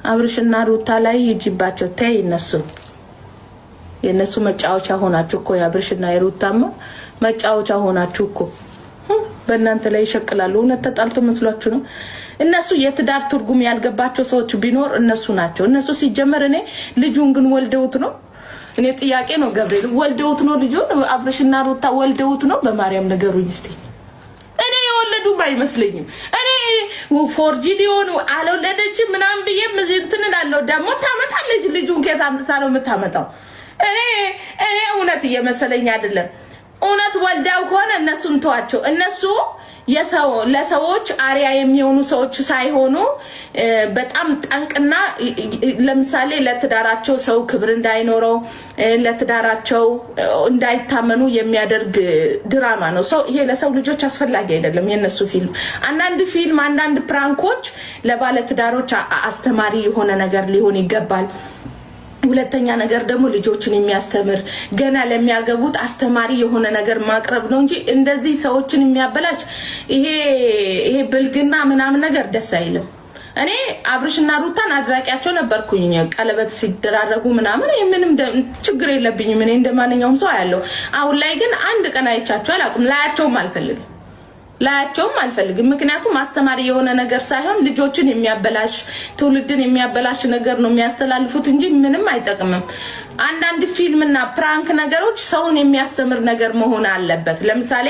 አብርሽና ሩታ ላይ ይጅባቸው ተይ የነሱ መጫወቻ ሆናችሁ እኮ የአብርሽና የሩታማ መጫወቻ ሆናችሁ እኮ በእናንተ ላይ ይሸቅላሉ። እውነት ተጣልቶ መስሏችሁ ነው? እነሱ የትዳር ትርጉም ያልገባቸው ሰዎች ቢኖር እነሱ ናቸው። እነሱ ሲጀመር እኔ ልጁን ግን ወልደውት ነው። እኔ ጥያቄ ነው ገብርኤል ወልደውት ነው ልጁን? አብርሽና ሩታ ወልደውት ነው? በማርያም ነገሩኝ እስቲ። እኔ የወለዱ ባይመስለኝም እኔ ፎርጂድ ሆኖ አልወለደችም ምናምን ብዬ እንትን እላለሁ። ደግሞ ታመጣለች ልጁን ከየት አምጥታ ነው የምታመጣው? እኔ እውነት እየመሰለኝ አይደለም። እውነት ወልዳው ከሆነ እነሱን ተዋቸው። እነሱ ለሰዎች አሪያ የሚሆኑ ሰዎች ሳይሆኑ በጣም ጠንቅና ለምሳሌ ለትዳራቸው ሰው ክብር እንዳይኖረው ለትዳራቸው እንዳይታመኑ የሚያደርግ ድራማ ነው። ይሄ ለሰው ልጆች አስፈላጊ አይደለም። የነሱ ፊልም አንዳንድ ፕራንኮች ለባለ ትዳሮች አስተማሪ የሆነ ነገር ሊሆን ይገባል። ሁለተኛ ነገር ደግሞ ልጆችን የሚያስተምር ገና ለሚያገቡት አስተማሪ የሆነ ነገር ማቅረብ ነው እንጂ እንደዚህ ሰዎችን የሚያበላሽ ይሄ ብልግና ምናምን ነገር ደስ አይልም። እኔ አብርሽና ሩታን አድራቂያቸው ነበርኩኝ። ቀለበት ሲደራረጉ ምናምን ምንም ችግር የለብኝም። እኔ እንደማንኛውም ሰው ያለው። አሁን ላይ ግን አንድ ቀን አይቻቸው አላውቅም። ላያቸውም አልፈልግም። ምክንያቱም አስተማሪ የሆነ ነገር ሳይሆን ልጆችን የሚያበላሽ ትውልድን የሚያበላሽ ነገር ነው የሚያስተላልፉት እንጂ ምንም አይጠቅምም። አንዳንድ ፊልምና ፕራንክ ነገሮች ሰውን የሚያስተምር ነገር መሆን አለበት። ለምሳሌ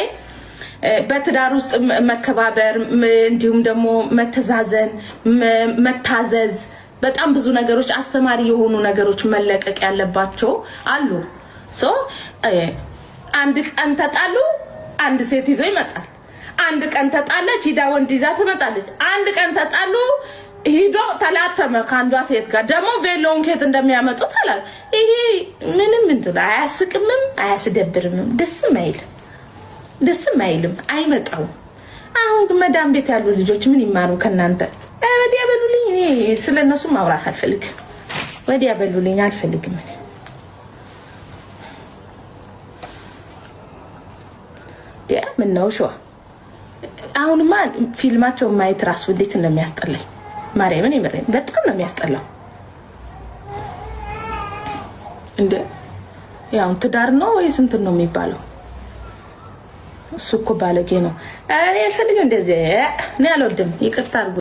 በትዳር ውስጥ መከባበር እንዲሁም ደግሞ መተዛዘን፣ መታዘዝ በጣም ብዙ ነገሮች አስተማሪ የሆኑ ነገሮች መለቀቅ ያለባቸው አሉ። አንድ ቀን ተጣሉ፣ አንድ ሴት ይዞ ይመጣል። አንድ ቀን ተጣለች ሂዳ ወንድ ይዛ ትመጣለች። አንድ ቀን ተጣሉ ሂዶ ተላተመ ከአንዷ ሴት ጋር ደግሞ ቬሎን ከት እንደሚያመጡት አላል። ይሄ ምንም እንትን አያስቅምም አያስደብርም ደስም አይልም አይመጣው። አሁን መዳም ቤት ያሉ ልጆች ምን ይማሩ ከናንተ? ወዲያ በሉልኝ። እኔ ስለነሱ ማውራት አልፈልግም። ወዲያ በሉልኝ አልፈልግም። ምን ነው ሸዋ አሁንማ ፊልማቸው ማየት ራሱ እንዴት እንደሚያስጠላኝ ማርያምን ይመረኝ። በጣም ነው የሚያስጠላው። እንዴ ያው ትዳር ነው ወይስ እንትን ነው የሚባለው? እሱ እኮ ባለጌ ነው። እኔ አልፈልግም እንደዚህ። እኔ አልወድም። ይቅርታ አድርጉ።